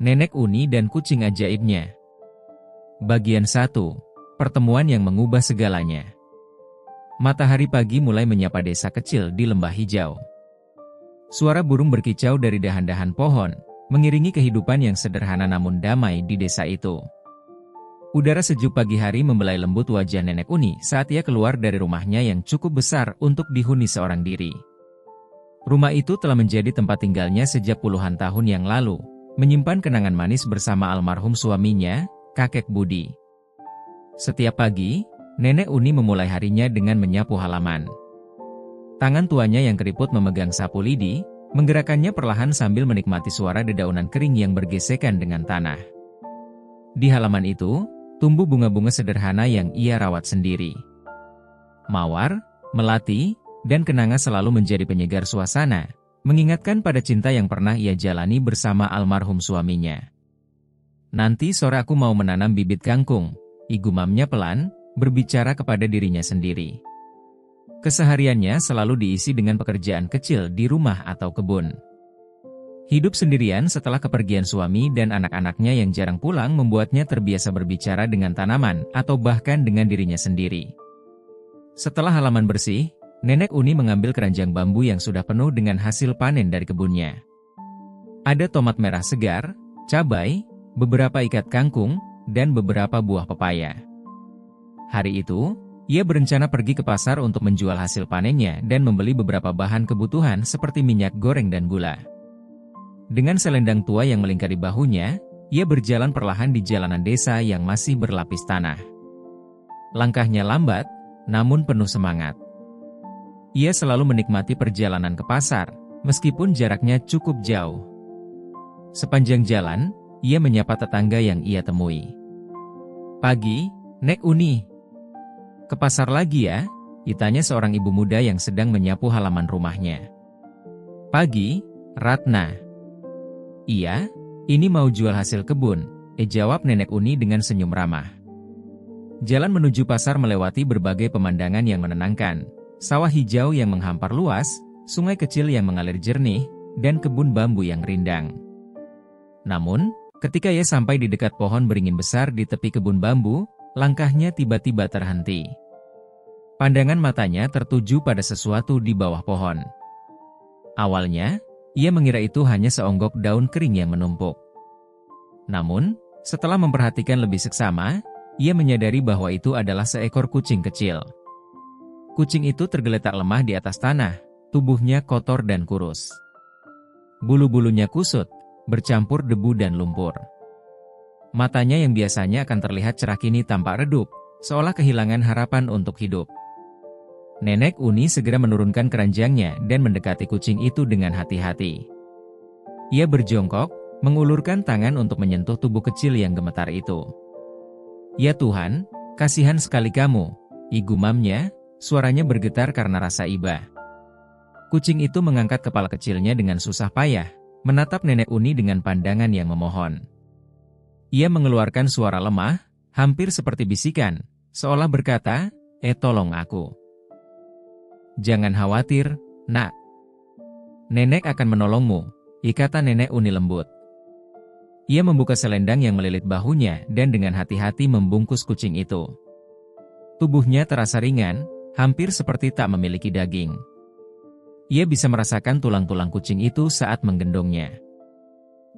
Nenek Uni dan Kucing Ajaibnya. Bagian 1. Pertemuan yang mengubah segalanya. Matahari pagi mulai menyapa desa kecil di lembah hijau. Suara burung berkicau dari dahan-dahan pohon, mengiringi kehidupan yang sederhana namun damai di desa itu. Udara sejuk pagi hari membelai lembut wajah Nenek Uni saat ia keluar dari rumahnya yang cukup besar untuk dihuni seorang diri. Rumah itu telah menjadi tempat tinggalnya sejak puluhan tahun yang lalu, menyimpan kenangan manis bersama almarhum suaminya, Kakek Budi. Setiap pagi, Nenek Uni memulai harinya dengan menyapu halaman. Tangan tuanya yang keriput memegang sapu lidi, menggerakkannya perlahan sambil menikmati suara dedaunan kering yang bergesekan dengan tanah. Di halaman itu, tumbuh bunga-bunga sederhana yang ia rawat sendiri. Mawar, melati, dan kenanga selalu menjadi penyegar suasana, mengingatkan pada cinta yang pernah ia jalani bersama almarhum suaminya. Nanti sore aku mau menanam bibit kangkung, igumamnya pelan, berbicara kepada dirinya sendiri. Kesehariannya selalu diisi dengan pekerjaan kecil di rumah atau kebun. Hidup sendirian setelah kepergian suami dan anak-anaknya yang jarang pulang membuatnya terbiasa berbicara dengan tanaman atau bahkan dengan dirinya sendiri. Setelah halaman bersih, Nenek Uni mengambil keranjang bambu yang sudah penuh dengan hasil panen dari kebunnya. Ada tomat merah segar, cabai, beberapa ikat kangkung, dan beberapa buah pepaya. Hari itu, ia berencana pergi ke pasar untuk menjual hasil panennya dan membeli beberapa bahan kebutuhan seperti minyak goreng dan gula. Dengan selendang tua yang melingkari bahunya, ia berjalan perlahan di jalanan desa yang masih berlapis tanah. Langkahnya lambat, namun penuh semangat. Ia selalu menikmati perjalanan ke pasar, meskipun jaraknya cukup jauh. Sepanjang jalan, ia menyapa tetangga yang ia temui. "Pagi, Nek Uni. Ke pasar lagi ya?" ditanya seorang ibu muda yang sedang menyapu halaman rumahnya. "Pagi, Ratna." "Iya, ini mau jual hasil kebun," jawab Nenek Uni dengan senyum ramah. Jalan menuju pasar melewati berbagai pemandangan yang menenangkan. Sawah hijau yang menghampar luas, sungai kecil yang mengalir jernih, dan kebun bambu yang rindang. Namun, ketika ia sampai di dekat pohon beringin besar di tepi kebun bambu, langkahnya tiba-tiba terhenti. Pandangan matanya tertuju pada sesuatu di bawah pohon. Awalnya, ia mengira itu hanya seonggok daun kering yang menumpuk. Namun, setelah memperhatikan lebih seksama, ia menyadari bahwa itu adalah seekor kucing kecil. Kucing itu tergeletak lemah di atas tanah, tubuhnya kotor dan kurus. Bulu-bulunya kusut, bercampur debu dan lumpur. Matanya yang biasanya akan terlihat cerah kini tampak redup, seolah kehilangan harapan untuk hidup. Nenek Uni segera menurunkan keranjangnya dan mendekati kucing itu dengan hati-hati. Ia berjongkok, mengulurkan tangan untuk menyentuh tubuh kecil yang gemetar itu. "Ya Tuhan, kasihan sekali kamu," igumamnya. Suaranya bergetar karena rasa iba. Kucing itu mengangkat kepala kecilnya dengan susah payah, menatap Nenek Uni dengan pandangan yang memohon. Ia mengeluarkan suara lemah, hampir seperti bisikan, seolah berkata, tolong aku." "Jangan khawatir, Nak. Nenek akan menolongmu," kata Nenek Uni lembut. Ia membuka selendang yang melilit bahunya dan dengan hati-hati membungkus kucing itu. Tubuhnya terasa ringan, hampir seperti tak memiliki daging. Ia bisa merasakan tulang-tulang kucing itu saat menggendongnya.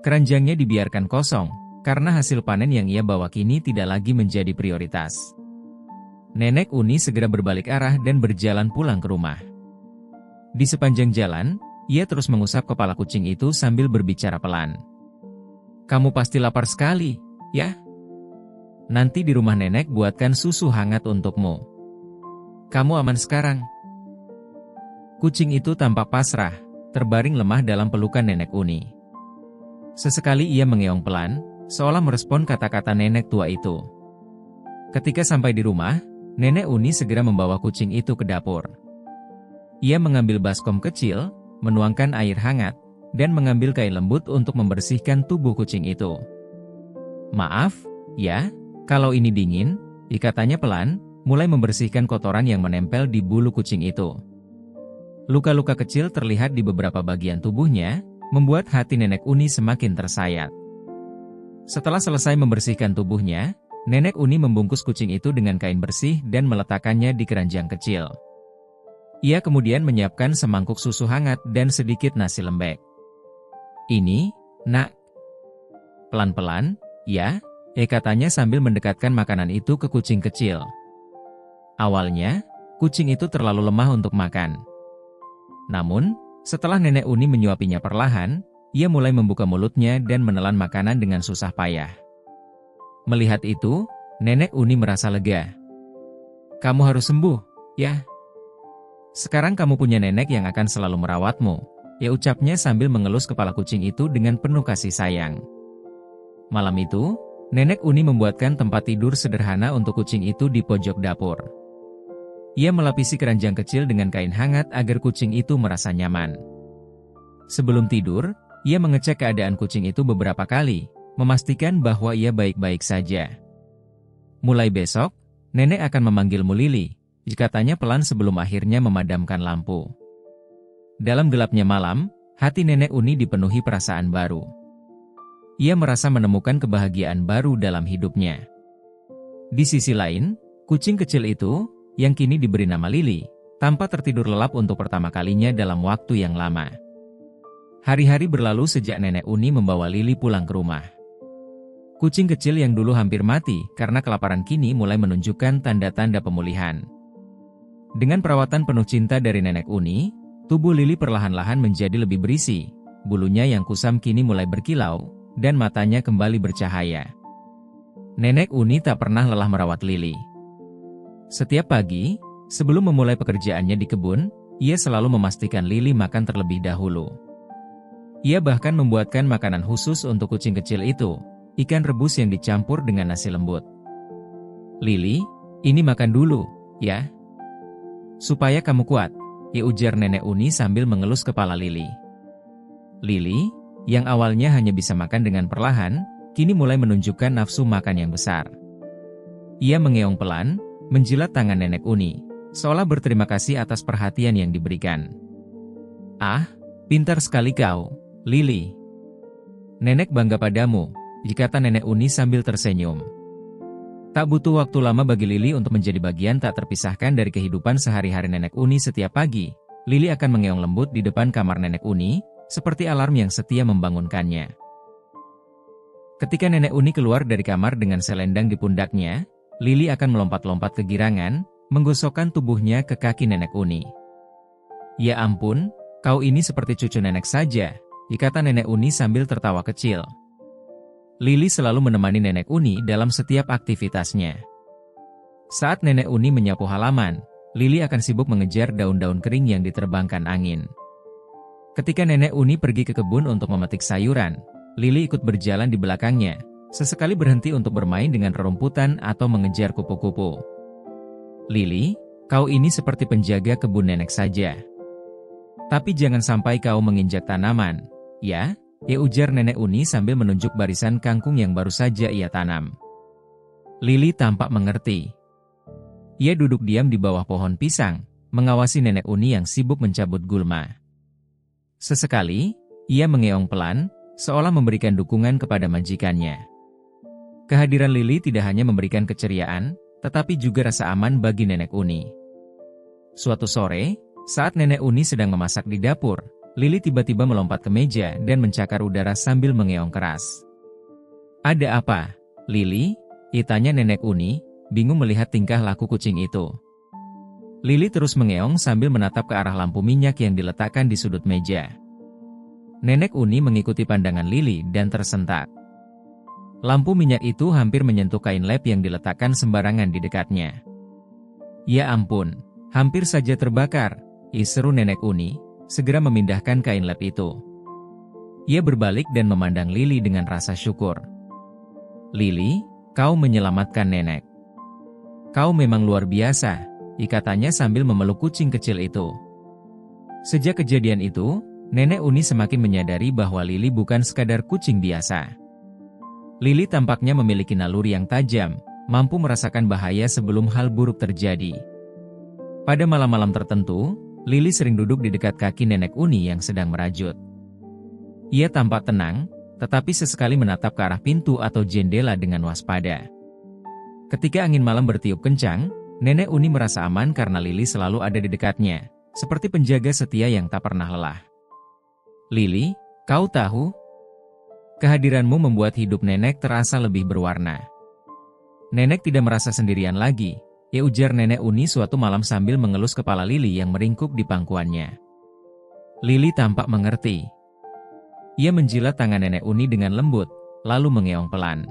Keranjangnya dibiarkan kosong, karena hasil panen yang ia bawa kini tidak lagi menjadi prioritas. Nenek Uni segera berbalik arah dan berjalan pulang ke rumah. Di sepanjang jalan, ia terus mengusap kepala kucing itu sambil berbicara pelan. "Kamu pasti lapar sekali, ya? Nanti di rumah nenek buatkan susu hangat untukmu. Kamu aman sekarang." Kucing itu tampak pasrah, terbaring lemah dalam pelukan Nenek Uni. Sesekali ia mengeong pelan, seolah merespon kata-kata nenek tua itu. Ketika sampai di rumah, Nenek Uni segera membawa kucing itu ke dapur. Ia mengambil baskom kecil, menuangkan air hangat, dan mengambil kain lembut untuk membersihkan tubuh kucing itu. "Maaf, ya, kalau ini dingin," katanya pelan, mulai membersihkan kotoran yang menempel di bulu kucing itu. Luka-luka kecil terlihat di beberapa bagian tubuhnya, membuat hati Nenek Uni semakin tersayat. Setelah selesai membersihkan tubuhnya, Nenek Uni membungkus kucing itu dengan kain bersih dan meletakkannya di keranjang kecil. Ia kemudian menyiapkan semangkuk susu hangat dan sedikit nasi lembek. "Ini, Nak." "Pelan-pelan, ya," katanya sambil mendekatkan makanan itu ke kucing kecil. Awalnya, kucing itu terlalu lemah untuk makan. Namun, setelah Nenek Uni menyuapinya perlahan, ia mulai membuka mulutnya dan menelan makanan dengan susah payah. Melihat itu, Nenek Uni merasa lega. "Kamu harus sembuh, ya. Sekarang kamu punya nenek yang akan selalu merawatmu," ucapnya sambil mengelus kepala kucing itu dengan penuh kasih sayang. Malam itu, Nenek Uni membuatkan tempat tidur sederhana untuk kucing itu di pojok dapur. Ia melapisi keranjang kecil dengan kain hangat agar kucing itu merasa nyaman. Sebelum tidur, ia mengecek keadaan kucing itu beberapa kali, memastikan bahwa ia baik-baik saja. "Mulai besok, Nenek akan memanggilmu Lili," katanya pelan sebelum akhirnya memadamkan lampu. Dalam gelapnya malam, hati Nenek Uni dipenuhi perasaan baru. Ia merasa menemukan kebahagiaan baru dalam hidupnya. Di sisi lain, kucing kecil itu, yang kini diberi nama Lili, tampak tertidur lelap untuk pertama kalinya dalam waktu yang lama. Hari-hari berlalu sejak Nenek Uni membawa Lili pulang ke rumah. Kucing kecil yang dulu hampir mati karena kelaparan kini mulai menunjukkan tanda-tanda pemulihan. Dengan perawatan penuh cinta dari Nenek Uni, tubuh Lili perlahan-lahan menjadi lebih berisi, bulunya yang kusam kini mulai berkilau, dan matanya kembali bercahaya. Nenek Uni tak pernah lelah merawat Lili. Setiap pagi, sebelum memulai pekerjaannya di kebun, ia selalu memastikan Lili makan terlebih dahulu. Ia bahkan membuatkan makanan khusus untuk kucing kecil itu, ikan rebus yang dicampur dengan nasi lembut. "Lili, ini makan dulu, ya. Supaya kamu kuat," ujar Nenek Uni sambil mengelus kepala Lili. Lili, yang awalnya hanya bisa makan dengan perlahan, kini mulai menunjukkan nafsu makan yang besar. Ia mengeong pelan, menjilat tangan Nenek Uni, seolah berterima kasih atas perhatian yang diberikan. "Ah, pintar sekali kau, Lili. Nenek bangga padamu," kata Nenek Uni sambil tersenyum. Tak butuh waktu lama bagi Lili untuk menjadi bagian tak terpisahkan dari kehidupan sehari-hari Nenek Uni. Setiap pagi, Lili akan mengeong lembut di depan kamar Nenek Uni, seperti alarm yang setia membangunkannya. Ketika Nenek Uni keluar dari kamar dengan selendang di pundaknya, Lili akan melompat-lompat kegirangan, menggosokkan tubuhnya ke kaki Nenek Uni. "Ya ampun, kau ini seperti cucu nenek saja," kata Nenek Uni sambil tertawa kecil. Lili selalu menemani Nenek Uni dalam setiap aktivitasnya. Saat Nenek Uni menyapu halaman, Lili akan sibuk mengejar daun-daun kering yang diterbangkan angin. Ketika Nenek Uni pergi ke kebun untuk memetik sayuran, Lili ikut berjalan di belakangnya, sesekali berhenti untuk bermain dengan rerumputan atau mengejar kupu-kupu. "Lili, kau ini seperti penjaga kebun nenek saja. Tapi jangan sampai kau menginjak tanaman, ya?" ujar Nenek Uni sambil menunjuk barisan kangkung yang baru saja ia tanam. Lili tampak mengerti. Ia duduk diam di bawah pohon pisang, mengawasi Nenek Uni yang sibuk mencabut gulma. Sesekali, ia mengeong pelan, seolah memberikan dukungan kepada majikannya. Kehadiran Lili tidak hanya memberikan keceriaan, tetapi juga rasa aman bagi Nenek Uni. Suatu sore, saat Nenek Uni sedang memasak di dapur, Lili tiba-tiba melompat ke meja dan mencakar udara sambil mengeong keras. "Ada apa, Lili?" tanya Nenek Uni, bingung melihat tingkah laku kucing itu. Lili terus mengeong sambil menatap ke arah lampu minyak yang diletakkan di sudut meja. Nenek Uni mengikuti pandangan Lili dan tersentak. Lampu minyak itu hampir menyentuh kain lap yang diletakkan sembarangan di dekatnya. "Ya ampun, hampir saja terbakar," seru Nenek Uni, segera memindahkan kain lap itu. Ia berbalik dan memandang Lili dengan rasa syukur. "Lili, kau menyelamatkan nenek. Kau memang luar biasa," katanya sambil memeluk kucing kecil itu. Sejak kejadian itu, Nenek Uni semakin menyadari bahwa Lili bukan sekadar kucing biasa. Lili tampaknya memiliki naluri yang tajam, mampu merasakan bahaya sebelum hal buruk terjadi. Pada malam-malam tertentu, Lili sering duduk di dekat kaki Nenek Uni yang sedang merajut. Ia tampak tenang, tetapi sesekali menatap ke arah pintu atau jendela dengan waspada. Ketika angin malam bertiup kencang, Nenek Uni merasa aman karena Lili selalu ada di dekatnya, seperti penjaga setia yang tak pernah lelah. "Lili, kau tahu? Kehadiranmu membuat hidup Nenek terasa lebih berwarna." "Nenek tidak merasa sendirian lagi," ya ujar Nenek Uni suatu malam sambil mengelus kepala Lili yang meringkuk di pangkuannya. Lili tampak mengerti. Ia menjilat tangan Nenek Uni dengan lembut, lalu mengeong pelan.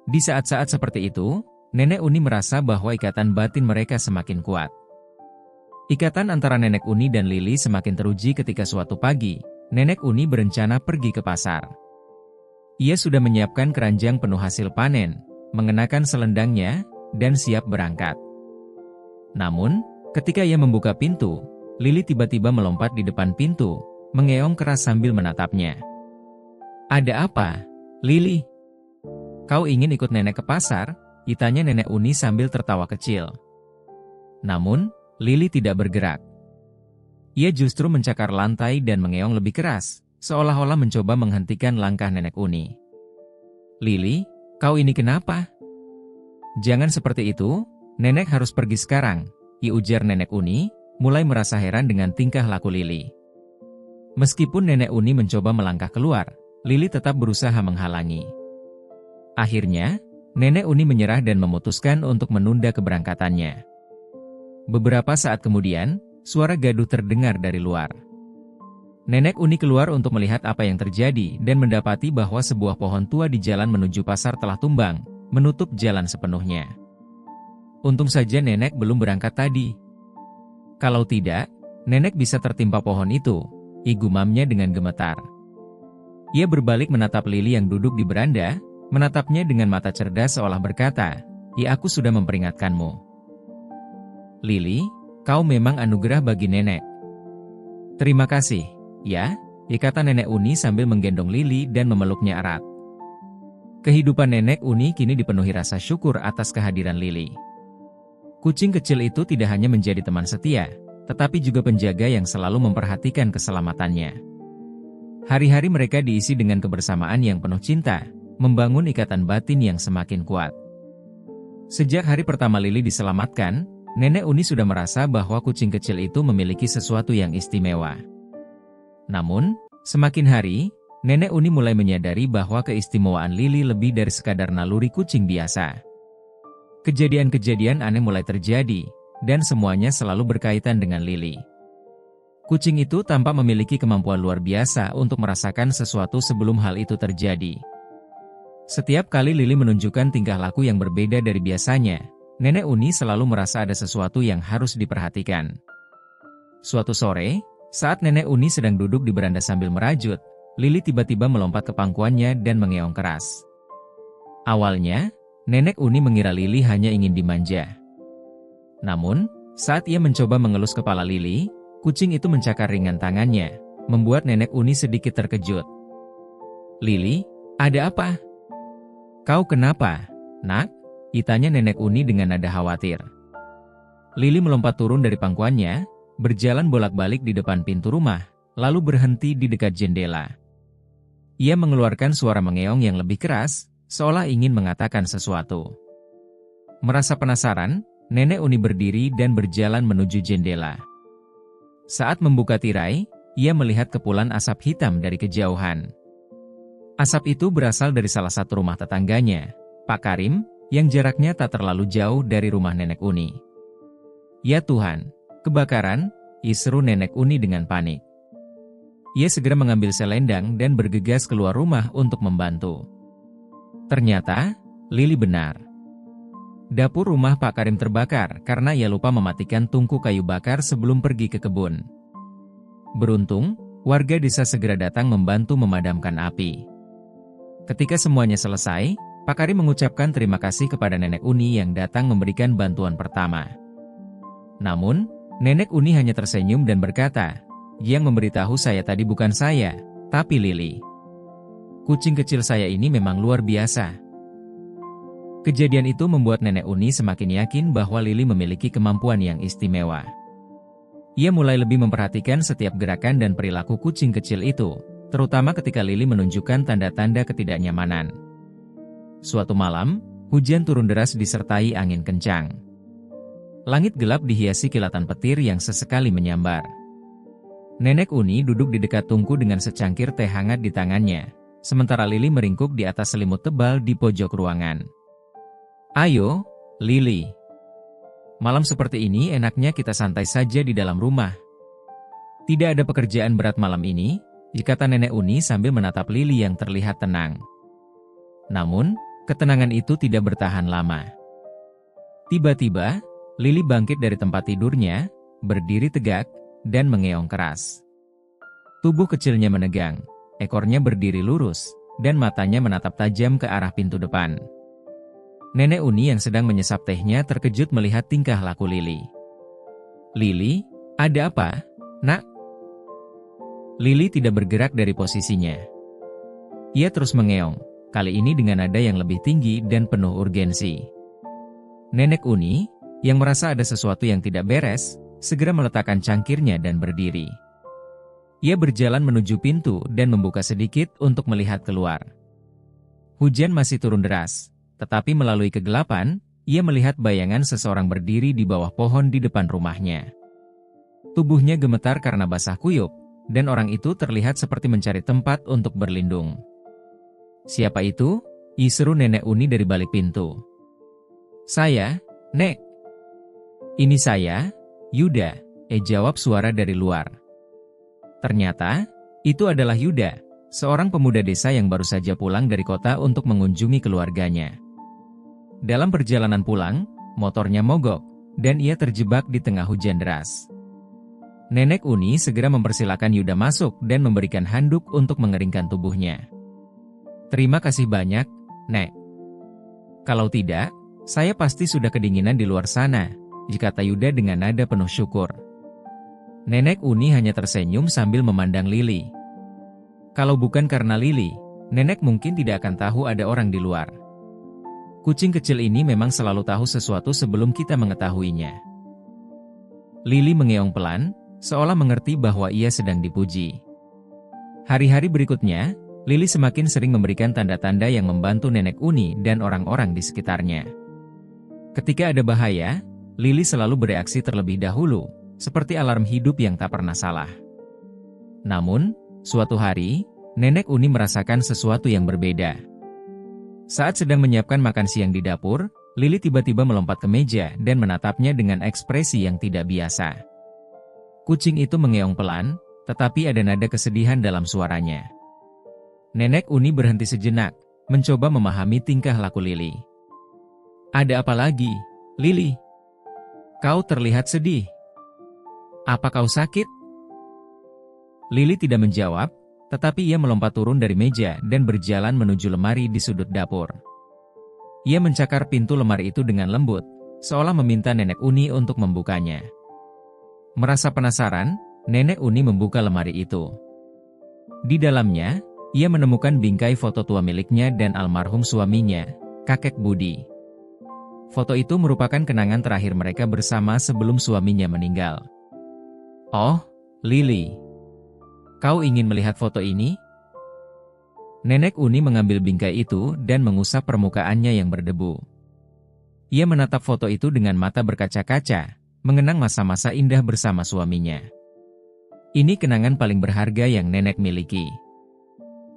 Di saat-saat seperti itu, Nenek Uni merasa bahwa ikatan batin mereka semakin kuat. Ikatan antara Nenek Uni dan Lili semakin teruji ketika suatu pagi, Nenek Uni berencana pergi ke pasar. Ia sudah menyiapkan keranjang penuh hasil panen, mengenakan selendangnya, dan siap berangkat. Namun, ketika ia membuka pintu, Lili tiba-tiba melompat di depan pintu, mengeong keras sambil menatapnya. "Ada apa, Lili? Kau ingin ikut nenek ke pasar?" tanya Nenek Uni sambil tertawa kecil. Namun, Lili tidak bergerak. Ia justru mencakar lantai dan mengeong lebih keras, seolah-olah mencoba menghentikan langkah Nenek Uni. "Lili, kau ini kenapa?" "Jangan seperti itu, Nenek harus pergi sekarang," ujar Nenek Uni, mulai merasa heran dengan tingkah laku Lili. Meskipun Nenek Uni mencoba melangkah keluar, Lili tetap berusaha menghalangi. Akhirnya, Nenek Uni menyerah dan memutuskan untuk menunda keberangkatannya. Beberapa saat kemudian, suara gaduh terdengar dari luar. Nenek Uni keluar untuk melihat apa yang terjadi dan mendapati bahwa sebuah pohon tua di jalan menuju pasar telah tumbang, menutup jalan sepenuhnya. Untung saja Nenek belum berangkat tadi. Kalau tidak, Nenek bisa tertimpa pohon itu, gumamnya dengan gemetar. Ia berbalik menatap Lili yang duduk di beranda, menatapnya dengan mata cerdas seolah berkata, aku sudah memperingatkanmu." "Lili, kau memang anugerah bagi Nenek." "Terima kasih, ya," kata Nenek Uni sambil menggendong Lili dan memeluknya erat. Kehidupan Nenek Uni kini dipenuhi rasa syukur atas kehadiran Lili. Kucing kecil itu tidak hanya menjadi teman setia, tetapi juga penjaga yang selalu memperhatikan keselamatannya. Hari-hari mereka diisi dengan kebersamaan yang penuh cinta, membangun ikatan batin yang semakin kuat. Sejak hari pertama Lili diselamatkan, Nenek Uni sudah merasa bahwa kucing kecil itu memiliki sesuatu yang istimewa. Namun, semakin hari, Nenek Uni mulai menyadari bahwa keistimewaan Lili lebih dari sekadar naluri kucing biasa. Kejadian-kejadian aneh mulai terjadi, dan semuanya selalu berkaitan dengan Lili. Kucing itu tampak memiliki kemampuan luar biasa untuk merasakan sesuatu sebelum hal itu terjadi. Setiap kali Lili menunjukkan tingkah laku yang berbeda dari biasanya, Nenek Uni selalu merasa ada sesuatu yang harus diperhatikan. Suatu sore, saat Nenek Uni sedang duduk di beranda sambil merajut, Lili tiba-tiba melompat ke pangkuannya dan mengeong keras. Awalnya, Nenek Uni mengira Lili hanya ingin dimanja. Namun, saat ia mencoba mengelus kepala Lili, kucing itu mencakar ringan tangannya, membuat Nenek Uni sedikit terkejut. "Lili, ada apa? Kau kenapa, Nak?" tanya Nenek Uni dengan nada khawatir. Lili melompat turun dari pangkuannya, berjalan bolak-balik di depan pintu rumah, lalu berhenti di dekat jendela. Ia mengeluarkan suara mengeong yang lebih keras, seolah ingin mengatakan sesuatu. Merasa penasaran, Nenek Uni berdiri dan berjalan menuju jendela. Saat membuka tirai, ia melihat kepulan asap hitam dari kejauhan. Asap itu berasal dari salah satu rumah tetangganya, Pak Karim, yang jaraknya tak terlalu jauh dari rumah Nenek Uni. "Ya Tuhan, kebakaran!" seru Nenek Uni dengan panik. Ia segera mengambil selendang dan bergegas keluar rumah untuk membantu. Ternyata, Lili benar. Dapur rumah Pak Karim terbakar karena ia lupa mematikan tungku kayu bakar sebelum pergi ke kebun. Beruntung, warga desa segera datang membantu memadamkan api. Ketika semuanya selesai, Pak Karim mengucapkan terima kasih kepada Nenek Uni yang datang memberikan bantuan pertama. Namun, Nenek Uni hanya tersenyum dan berkata, "Yang memberitahu saya tadi bukan saya, tapi Lili. Kucing kecil saya ini memang luar biasa." Kejadian itu membuat Nenek Uni semakin yakin bahwa Lili memiliki kemampuan yang istimewa. Ia mulai lebih memperhatikan setiap gerakan dan perilaku kucing kecil itu, terutama ketika Lili menunjukkan tanda-tanda ketidaknyamanan. Suatu malam, hujan turun deras disertai angin kencang. Langit gelap dihiasi kilatan petir yang sesekali menyambar. Nenek Uni duduk di dekat tungku dengan secangkir teh hangat di tangannya, sementara Lili meringkuk di atas selimut tebal di pojok ruangan. "Ayo, Lili. Malam seperti ini enaknya kita santai saja di dalam rumah. Tidak ada pekerjaan berat malam ini," kata Nenek Uni sambil menatap Lili yang terlihat tenang. Namun, ketenangan itu tidak bertahan lama. Tiba-tiba, Lili bangkit dari tempat tidurnya, berdiri tegak, dan mengeong keras. Tubuh kecilnya menegang, ekornya berdiri lurus, dan matanya menatap tajam ke arah pintu depan. Nenek Uni yang sedang menyesap tehnya terkejut melihat tingkah laku Lili. "Lili, ada apa, Nak?" Lili tidak bergerak dari posisinya. Ia terus mengeong, kali ini dengan nada yang lebih tinggi dan penuh urgensi. Nenek Uni, yang merasa ada sesuatu yang tidak beres, segera meletakkan cangkirnya dan berdiri. Ia berjalan menuju pintu dan membuka sedikit untuk melihat keluar. Hujan masih turun deras, tetapi melalui kegelapan, ia melihat bayangan seseorang berdiri di bawah pohon di depan rumahnya. Tubuhnya gemetar karena basah kuyup, dan orang itu terlihat seperti mencari tempat untuk berlindung. "Siapa itu?" seru Nenek Uni dari balik pintu. "Saya, Nek." "Ini saya, Yuda," jawab suara dari luar. Ternyata, itu adalah Yuda, seorang pemuda desa yang baru saja pulang dari kota untuk mengunjungi keluarganya. Dalam perjalanan pulang, motornya mogok, dan ia terjebak di tengah hujan deras. Nenek Uni segera mempersilakan Yuda masuk dan memberikan handuk untuk mengeringkan tubuhnya. "Terima kasih banyak, Nek. Kalau tidak, saya pasti sudah kedinginan di luar sana," kata Yuda dengan nada penuh syukur. Nenek Uni hanya tersenyum sambil memandang Lili. Kalau bukan karena Lili, Nenek mungkin tidak akan tahu ada orang di luar. Kucing kecil ini memang selalu tahu sesuatu sebelum kita mengetahuinya. Lili mengeong pelan, seolah mengerti bahwa ia sedang dipuji. Hari-hari berikutnya, Lili semakin sering memberikan tanda-tanda yang membantu Nenek Uni dan orang-orang di sekitarnya. Ketika ada bahaya, Lili selalu bereaksi terlebih dahulu, seperti alarm hidup yang tak pernah salah. Namun, suatu hari, Nenek Uni merasakan sesuatu yang berbeda. Saat sedang menyiapkan makan siang di dapur, Lili tiba-tiba melompat ke meja dan menatapnya dengan ekspresi yang tidak biasa. Kucing itu mengeong pelan, tetapi ada nada kesedihan dalam suaranya. Nenek Uni berhenti sejenak, mencoba memahami tingkah laku Lili. "Ada apa lagi, Lili? Kau terlihat sedih. Apa kau sakit?" Lili tidak menjawab, tetapi ia melompat turun dari meja dan berjalan menuju lemari di sudut dapur. Ia mencakar pintu lemari itu dengan lembut, seolah meminta Nenek Uni untuk membukanya. Merasa penasaran, Nenek Uni membuka lemari itu. Di dalamnya, ia menemukan bingkai foto tua miliknya dan almarhum suaminya, Kakek Budi. Foto itu merupakan kenangan terakhir mereka bersama sebelum suaminya meninggal. "Oh, Lili. Kau ingin melihat foto ini?" Nenek Uni mengambil bingkai itu dan mengusap permukaannya yang berdebu. Ia menatap foto itu dengan mata berkaca-kaca, mengenang masa-masa indah bersama suaminya. "Ini kenangan paling berharga yang Nenek miliki.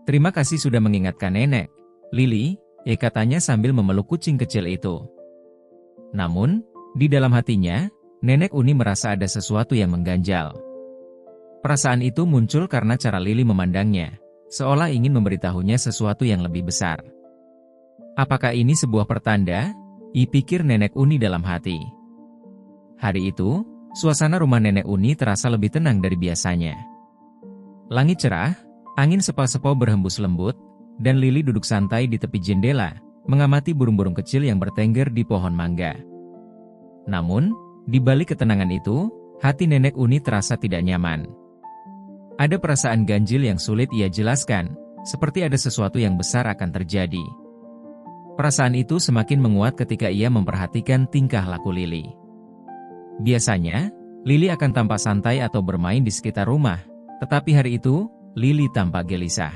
Terima kasih sudah mengingatkan Nenek, Lili," katanya sambil memeluk kucing kecil itu. Namun, di dalam hatinya, Nenek Uni merasa ada sesuatu yang mengganjal. Perasaan itu muncul karena cara Lili memandangnya, seolah ingin memberitahunya sesuatu yang lebih besar. Apakah ini sebuah pertanda? Pikir Nenek Uni dalam hati. Hari itu, suasana rumah Nenek Uni terasa lebih tenang dari biasanya. Langit cerah, angin sepau-sepau berhembus lembut, dan Lili duduk santai di tepi jendela, mengamati burung-burung kecil yang bertengger di pohon mangga. Namun, di balik ketenangan itu, hati Nenek Uni terasa tidak nyaman. Ada perasaan ganjil yang sulit ia jelaskan, seperti ada sesuatu yang besar akan terjadi. Perasaan itu semakin menguat ketika ia memperhatikan tingkah laku Lili. Biasanya, Lili akan tampak santai atau bermain di sekitar rumah, tetapi hari itu, Lili tampak gelisah.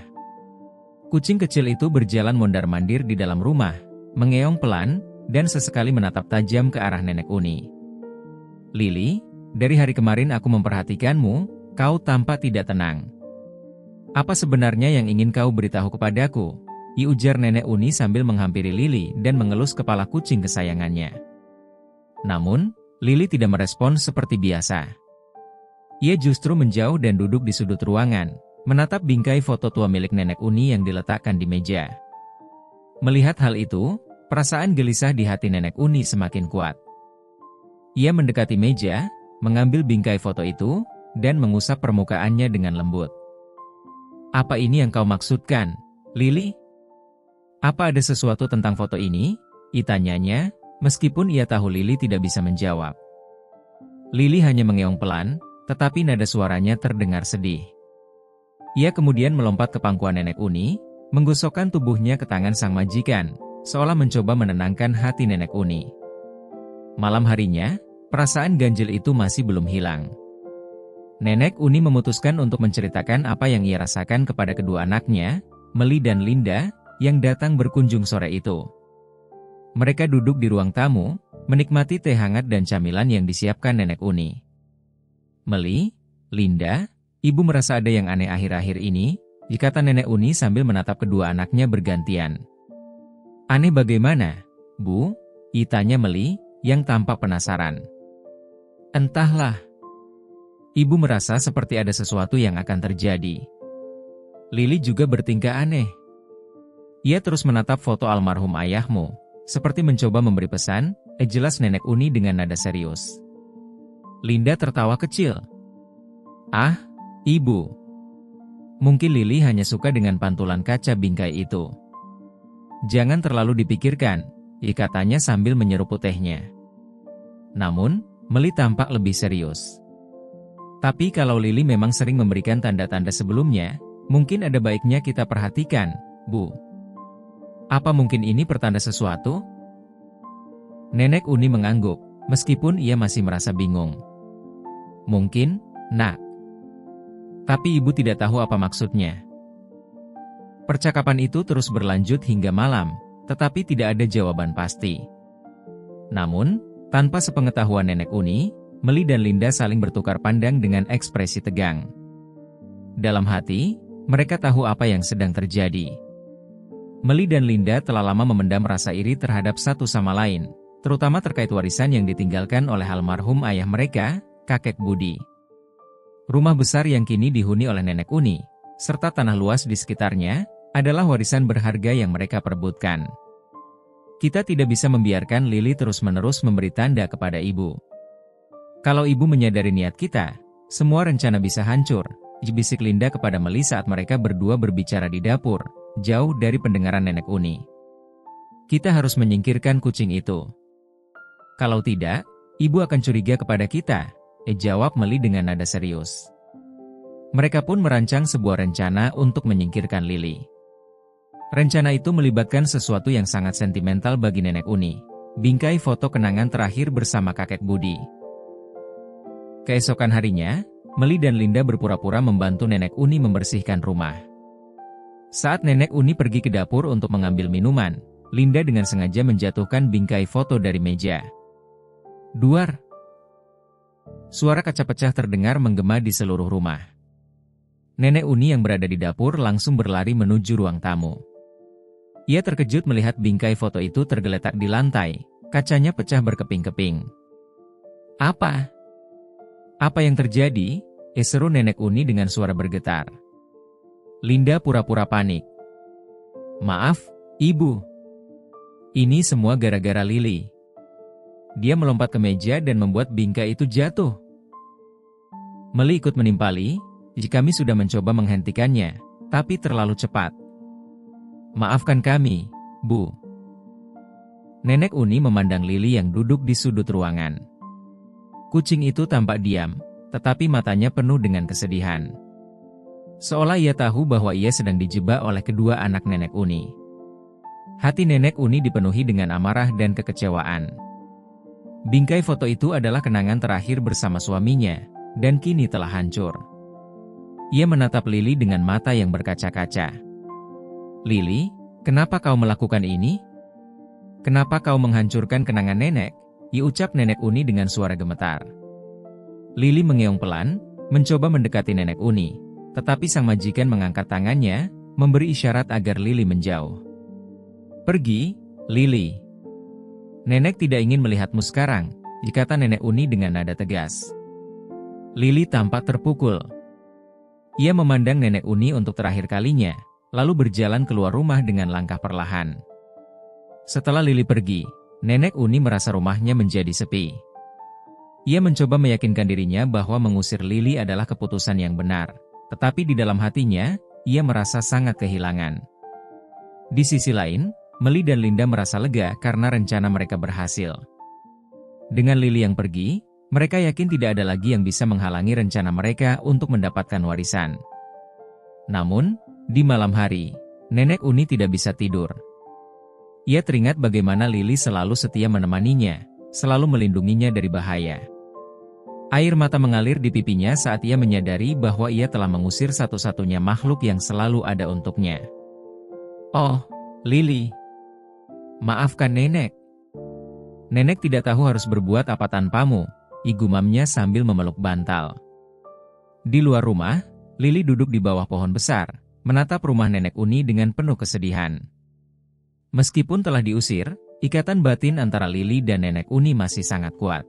Kucing kecil itu berjalan mondar-mandir di dalam rumah, mengeong pelan, dan sesekali menatap tajam ke arah Nenek Uni. Lili, dari hari kemarin aku memperhatikanmu, kau tampak tidak tenang. Apa sebenarnya yang ingin kau beritahu kepadaku? Ujar Nenek Uni sambil menghampiri Lili dan mengelus kepala kucing kesayangannya. Namun, Lili tidak merespon seperti biasa. Ia justru menjauh dan duduk di sudut ruangan, menatap bingkai foto tua milik Nenek Uni yang diletakkan di meja. Melihat hal itu, perasaan gelisah di hati Nenek Uni semakin kuat. Ia mendekati meja, mengambil bingkai foto itu, dan mengusap permukaannya dengan lembut. Apa ini yang kau maksudkan, Lili? Apa ada sesuatu tentang foto ini? Tanyanya, meskipun ia tahu Lili tidak bisa menjawab. Lili hanya mengeong pelan, tetapi nada suaranya terdengar sedih. Ia kemudian melompat ke pangkuan Nenek Uni, menggosokkan tubuhnya ke tangan sang majikan, seolah mencoba menenangkan hati Nenek Uni. Malam harinya, perasaan ganjil itu masih belum hilang. Nenek Uni memutuskan untuk menceritakan apa yang ia rasakan kepada kedua anaknya, Meli dan Linda, yang datang berkunjung sore itu. Mereka duduk di ruang tamu, menikmati teh hangat dan camilan yang disiapkan Nenek Uni. Meli, Linda, ibu merasa ada yang aneh akhir-akhir ini, kata Nenek Uni sambil menatap kedua anaknya bergantian. Aneh bagaimana, Bu? Tanya Meli, yang tampak penasaran. Entahlah. Ibu merasa seperti ada sesuatu yang akan terjadi. Lili juga bertingkah aneh. Ia terus menatap foto almarhum ayahmu, seperti mencoba memberi pesan, jelas Nenek Uni dengan nada serius. Linda tertawa kecil. Ah, Ibu. Mungkin Lili hanya suka dengan pantulan kaca bingkai itu. Jangan terlalu dipikirkan, katanya sambil menyeruput tehnya. Namun, Meli tampak lebih serius. Tapi kalau Lili memang sering memberikan tanda-tanda sebelumnya, mungkin ada baiknya kita perhatikan, Bu. Apa mungkin ini pertanda sesuatu? Nenek Uni mengangguk, meskipun ia masih merasa bingung. Mungkin, Nak. Tapi ibu tidak tahu apa maksudnya. Percakapan itu terus berlanjut hingga malam, tetapi tidak ada jawaban pasti. Namun, tanpa sepengetahuan Nenek Uni, Meli dan Linda saling bertukar pandang dengan ekspresi tegang. Dalam hati, mereka tahu apa yang sedang terjadi. Meli dan Linda telah lama memendam rasa iri terhadap satu sama lain, terutama terkait warisan yang ditinggalkan oleh almarhum ayah mereka, Kakek Budi. Rumah besar yang kini dihuni oleh Nenek Uni, serta tanah luas di sekitarnya, adalah warisan berharga yang mereka perebutkan. Kita tidak bisa membiarkan Lili terus-menerus memberi tanda kepada ibu. Kalau ibu menyadari niat kita, semua rencana bisa hancur, bisik Linda kepada Meli saat mereka berdua berbicara di dapur, jauh dari pendengaran Nenek Uni. Kita harus menyingkirkan kucing itu. Kalau tidak, ibu akan curiga kepada kita, jawab Meli dengan nada serius. Mereka pun merancang sebuah rencana untuk menyingkirkan Lili. Rencana itu melibatkan sesuatu yang sangat sentimental bagi Nenek Uni, bingkai foto kenangan terakhir bersama Kakek Budi. Keesokan harinya, Meli dan Linda berpura-pura membantu Nenek Uni membersihkan rumah. Saat Nenek Uni pergi ke dapur untuk mengambil minuman, Linda dengan sengaja menjatuhkan bingkai foto dari meja. Duar! Suara kaca pecah terdengar menggema di seluruh rumah. Nenek Uni yang berada di dapur langsung berlari menuju ruang tamu. Ia terkejut melihat bingkai foto itu tergeletak di lantai, kacanya pecah berkeping-keping. Apa? Apa yang terjadi? Seru Nenek Uni dengan suara bergetar. Linda pura-pura panik. Maaf, Ibu. Ini semua gara-gara Lili. Dia melompat ke meja dan membuat bingkai itu jatuh. Meli ikut menimpali, kami sudah mencoba menghentikannya, tapi terlalu cepat. Maafkan kami, Bu. Nenek Uni memandang Lili yang duduk di sudut ruangan. Kucing itu tampak diam, tetapi matanya penuh dengan kesedihan. Seolah ia tahu bahwa ia sedang dijebak oleh kedua anak Nenek Uni. Hati Nenek Uni dipenuhi dengan amarah dan kekecewaan. Bingkai foto itu adalah kenangan terakhir bersama suaminya, dan kini telah hancur. Ia menatap Lili dengan mata yang berkaca-kaca. "Lili, kenapa kau melakukan ini? Kenapa kau menghancurkan kenangan nenek?" Ucap Nenek Uni dengan suara gemetar. Lili mengeong pelan, mencoba mendekati Nenek Uni, tetapi sang majikan mengangkat tangannya, memberi isyarat agar Lili menjauh. "Pergi, Lili. Nenek tidak ingin melihatmu sekarang," kata Nenek Uni dengan nada tegas. Lili tampak terpukul. Ia memandang Nenek Uni untuk terakhir kalinya, lalu berjalan keluar rumah dengan langkah perlahan. Setelah Lili pergi, Nenek Uni merasa rumahnya menjadi sepi. Ia mencoba meyakinkan dirinya bahwa mengusir Lili adalah keputusan yang benar, tetapi di dalam hatinya, ia merasa sangat kehilangan. Di sisi lain, Meli dan Linda merasa lega karena rencana mereka berhasil. Dengan Lili yang pergi, mereka yakin tidak ada lagi yang bisa menghalangi rencana mereka untuk mendapatkan warisan. Namun, di malam hari, Nenek Uni tidak bisa tidur. Ia teringat bagaimana Lili selalu setia menemaninya, selalu melindunginya dari bahaya. Air mata mengalir di pipinya saat ia menyadari bahwa ia telah mengusir satu-satunya makhluk yang selalu ada untuknya. "Oh, Lili. Maafkan Nenek. Nenek tidak tahu harus berbuat apa tanpamu," gumamnya sambil memeluk bantal. Di luar rumah, Lili duduk di bawah pohon besar, menatap rumah Nenek Uni dengan penuh kesedihan. Meskipun telah diusir, ikatan batin antara Lili dan Nenek Uni masih sangat kuat.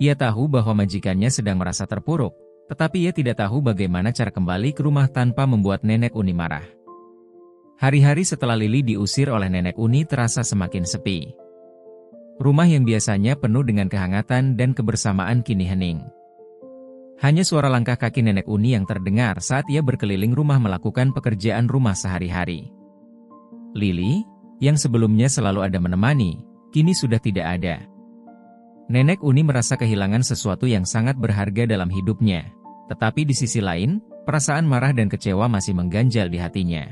Ia tahu bahwa majikannya sedang merasa terpuruk, tetapi ia tidak tahu bagaimana cara kembali ke rumah tanpa membuat Nenek Uni marah. Hari-hari setelah Lili diusir oleh Nenek Uni terasa semakin sepi. Rumah yang biasanya penuh dengan kehangatan dan kebersamaan kini hening. Hanya suara langkah kaki Nenek Uni yang terdengar saat ia berkeliling rumah melakukan pekerjaan rumah sehari-hari. Lili, yang sebelumnya selalu ada menemani, kini sudah tidak ada. Nenek Uni merasa kehilangan sesuatu yang sangat berharga dalam hidupnya, tetapi di sisi lain, perasaan marah dan kecewa masih mengganjal di hatinya.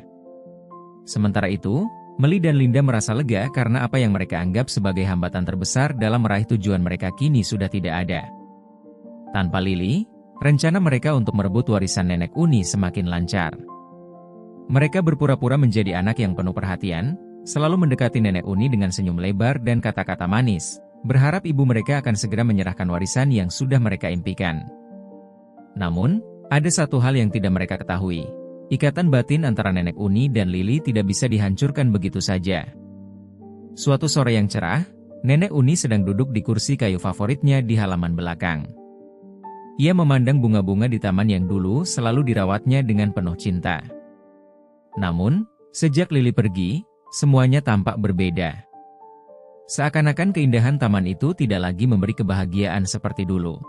Sementara itu, Meli dan Linda merasa lega karena apa yang mereka anggap sebagai hambatan terbesar dalam meraih tujuan mereka kini sudah tidak ada. Tanpa Lili, rencana mereka untuk merebut warisan Nenek Uni semakin lancar. Mereka berpura-pura menjadi anak yang penuh perhatian, selalu mendekati Nenek Uni dengan senyum lebar dan kata-kata manis, berharap ibu mereka akan segera menyerahkan warisan yang sudah mereka impikan. Namun, ada satu hal yang tidak mereka ketahui. Ikatan batin antara Nenek Uni dan Lili tidak bisa dihancurkan begitu saja. Suatu sore yang cerah, Nenek Uni sedang duduk di kursi kayu favoritnya di halaman belakang. Ia memandang bunga-bunga di taman yang dulu selalu dirawatnya dengan penuh cinta. Namun, sejak Lili pergi, semuanya tampak berbeda. Seakan-akan keindahan taman itu tidak lagi memberi kebahagiaan seperti dulu.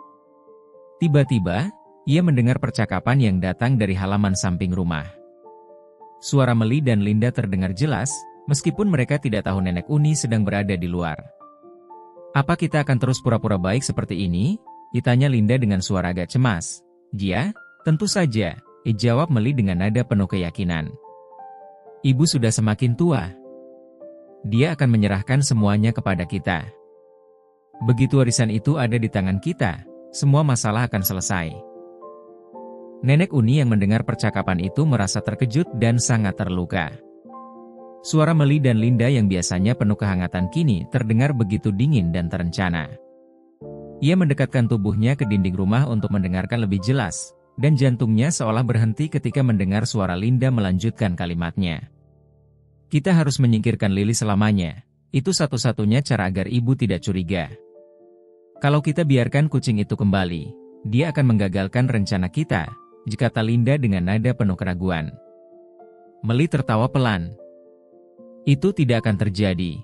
Tiba-tiba, ia mendengar percakapan yang datang dari halaman samping rumah. Suara Meli dan Linda terdengar jelas, meskipun mereka tidak tahu Nenek Uni sedang berada di luar. "Apa kita akan terus pura-pura baik seperti ini?" ditanya Linda dengan suara agak cemas. "Ya, tentu saja," jawab Meli dengan nada penuh keyakinan. "Ibu sudah semakin tua. Dia akan menyerahkan semuanya kepada kita. Begitu warisan itu ada di tangan kita, semua masalah akan selesai." Nenek Uni yang mendengar percakapan itu merasa terkejut dan sangat terluka. Suara Meli dan Linda yang biasanya penuh kehangatan kini terdengar begitu dingin dan terencana. Ia mendekatkan tubuhnya ke dinding rumah untuk mendengarkan lebih jelas, dan jantungnya seolah berhenti ketika mendengar suara Linda melanjutkan kalimatnya. "Kita harus menyingkirkan Lili selamanya, itu satu-satunya cara agar ibu tidak curiga. Kalau kita biarkan kucing itu kembali, dia akan menggagalkan rencana kita," kata Linda dengan nada penuh keraguan. Meli tertawa pelan. "Itu tidak akan terjadi.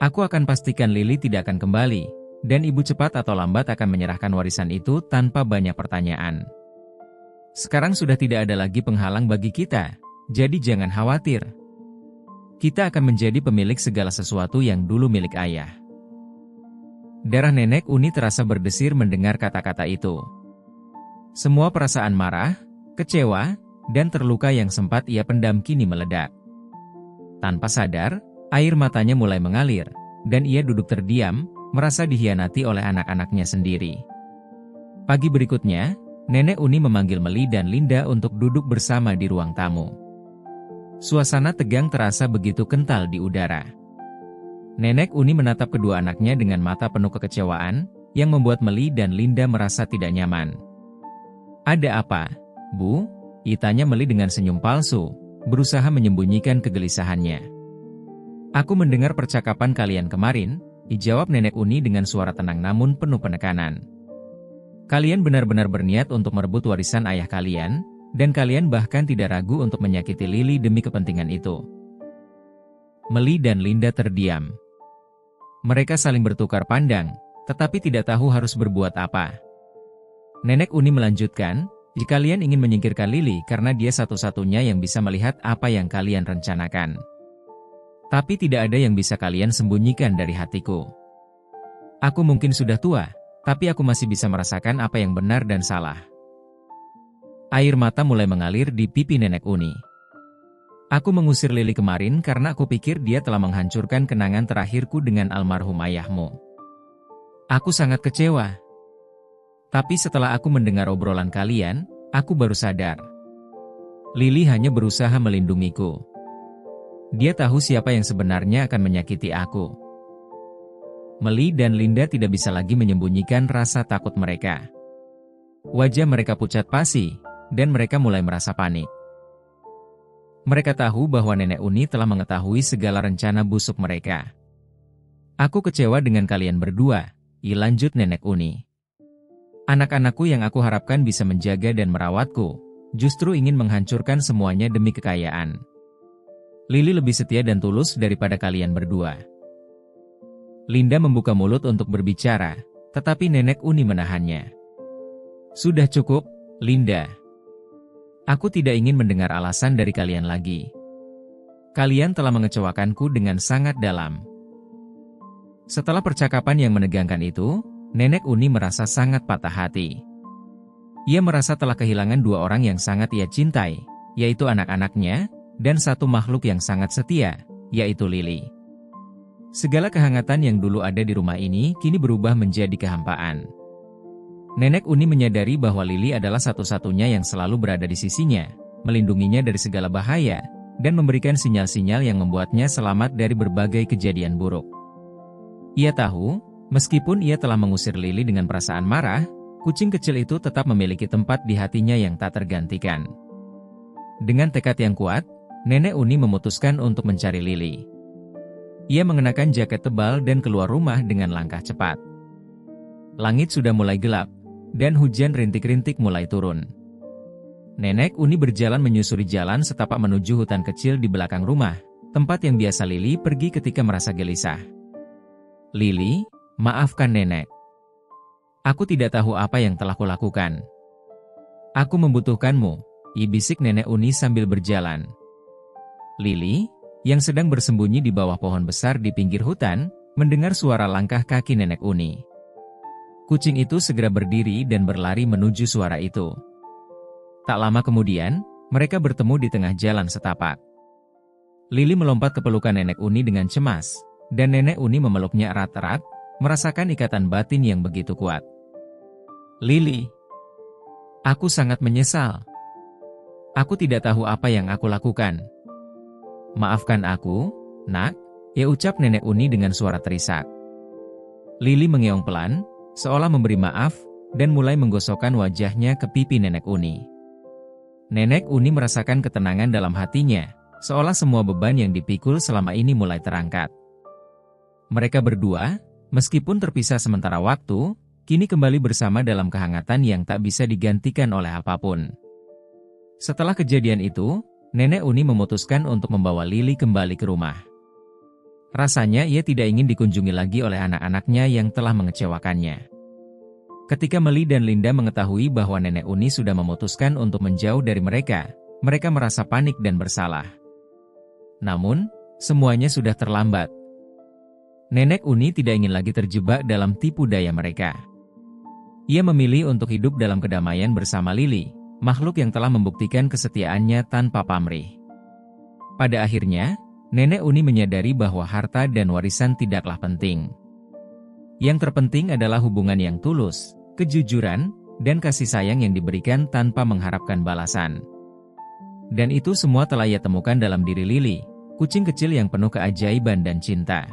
Aku akan pastikan Lili tidak akan kembali, dan ibu cepat atau lambat akan menyerahkan warisan itu tanpa banyak pertanyaan. Sekarang sudah tidak ada lagi penghalang bagi kita, jadi jangan khawatir. Kita akan menjadi pemilik segala sesuatu yang dulu milik ayah." Darah Nenek Uni terasa berdesir mendengar kata-kata itu. Semua perasaan marah, kecewa, dan terluka yang sempat ia pendam kini meledak. Tanpa sadar, air matanya mulai mengalir, dan ia duduk terdiam, merasa dikhianati oleh anak-anaknya sendiri. Pagi berikutnya, Nenek Uni memanggil Meli dan Linda untuk duduk bersama di ruang tamu. Suasana tegang terasa begitu kental di udara. Nenek Uni menatap kedua anaknya dengan mata penuh kekecewaan, yang membuat Meli dan Linda merasa tidak nyaman. "Ada apa, Bu?" tanya Meli dengan senyum palsu, berusaha menyembunyikan kegelisahannya. "Aku mendengar percakapan kalian kemarin," jawab Nenek Uni dengan suara tenang namun penuh penekanan. "Kalian benar-benar berniat untuk merebut warisan ayah kalian, dan kalian bahkan tidak ragu untuk menyakiti Lily demi kepentingan itu." Meli dan Linda terdiam. Mereka saling bertukar pandang, tetapi tidak tahu harus berbuat apa. Nenek Uni melanjutkan, "Jika kalian ingin menyingkirkan Lily karena dia satu-satunya yang bisa melihat apa yang kalian rencanakan. Tapi tidak ada yang bisa kalian sembunyikan dari hatiku. Aku mungkin sudah tua, tapi aku masih bisa merasakan apa yang benar dan salah." Air mata mulai mengalir di pipi Nenek Uni. "Aku mengusir Lily kemarin karena aku pikir dia telah menghancurkan kenangan terakhirku dengan almarhum ayahmu. Aku sangat kecewa. Tapi setelah aku mendengar obrolan kalian, aku baru sadar. Lily hanya berusaha melindungiku. Dia tahu siapa yang sebenarnya akan menyakiti aku." Meli dan Linda tidak bisa lagi menyembunyikan rasa takut mereka. Wajah mereka pucat pasi, dan mereka mulai merasa panik. Mereka tahu bahwa Nenek Uni telah mengetahui segala rencana busuk mereka. "Aku kecewa dengan kalian berdua," lanjut Nenek Uni. "Anak-anakku yang aku harapkan bisa menjaga dan merawatku, justru ingin menghancurkan semuanya demi kekayaan. Lily lebih setia dan tulus daripada kalian berdua." Linda membuka mulut untuk berbicara, tetapi Nenek Uni menahannya. "Sudah cukup, Linda. Aku tidak ingin mendengar alasan dari kalian lagi. Kalian telah mengecewakanku dengan sangat dalam." Setelah percakapan yang menegangkan itu, Nenek Uni merasa sangat patah hati. Ia merasa telah kehilangan dua orang yang sangat ia cintai, yaitu anak-anaknya, dan satu makhluk yang sangat setia, yaitu Lily. Segala kehangatan yang dulu ada di rumah ini kini berubah menjadi kehampaan. Nenek Uni menyadari bahwa Lily adalah satu-satunya yang selalu berada di sisinya, melindunginya dari segala bahaya, dan memberikan sinyal-sinyal yang membuatnya selamat dari berbagai kejadian buruk. Ia tahu, meskipun ia telah mengusir Lily dengan perasaan marah, kucing kecil itu tetap memiliki tempat di hatinya yang tak tergantikan. Dengan tekad yang kuat, Nenek Uni memutuskan untuk mencari Lily. Ia mengenakan jaket tebal dan keluar rumah dengan langkah cepat. Langit sudah mulai gelap, dan hujan rintik-rintik mulai turun. Nenek Uni berjalan menyusuri jalan setapak menuju hutan kecil di belakang rumah, tempat yang biasa Lily pergi ketika merasa gelisah. "Lily, maafkan Nenek. Aku tidak tahu apa yang telah kulakukan. Aku membutuhkanmu," bisik Nenek Uni sambil berjalan. Lily, yang sedang bersembunyi di bawah pohon besar di pinggir hutan, mendengar suara langkah kaki Nenek Uni. Kucing itu segera berdiri dan berlari menuju suara itu. Tak lama kemudian, mereka bertemu di tengah jalan setapak. Lily melompat ke pelukan Nenek Uni dengan cemas, dan Nenek Uni memeluknya erat-erat, merasakan ikatan batin yang begitu kuat. "Lily, aku sangat menyesal. Aku tidak tahu apa yang aku lakukan. Maafkan aku, Nak," ucap Nenek Uni dengan suara terisak. Lily mengeong pelan, seolah memberi maaf, dan mulai menggosokkan wajahnya ke pipi Nenek Uni. Nenek Uni merasakan ketenangan dalam hatinya, seolah semua beban yang dipikul selama ini mulai terangkat. Mereka berdua, meskipun terpisah sementara waktu, kini kembali bersama dalam kehangatan yang tak bisa digantikan oleh apapun. Setelah kejadian itu, Nenek Uni memutuskan untuk membawa Lily kembali ke rumah. Rasanya ia tidak ingin dikunjungi lagi oleh anak-anaknya yang telah mengecewakannya. Ketika Meli dan Linda mengetahui bahwa Nenek Uni sudah memutuskan untuk menjauh dari mereka, mereka merasa panik dan bersalah. Namun, semuanya sudah terlambat. Nenek Uni tidak ingin lagi terjebak dalam tipu daya mereka. Ia memilih untuk hidup dalam kedamaian bersama Lily, makhluk yang telah membuktikan kesetiaannya tanpa pamrih. Pada akhirnya, Nenek Uni menyadari bahwa harta dan warisan tidaklah penting. Yang terpenting adalah hubungan yang tulus, kejujuran, dan kasih sayang yang diberikan tanpa mengharapkan balasan. Dan itu semua telah ia temukan dalam diri Lily, kucing kecil yang penuh keajaiban dan cinta.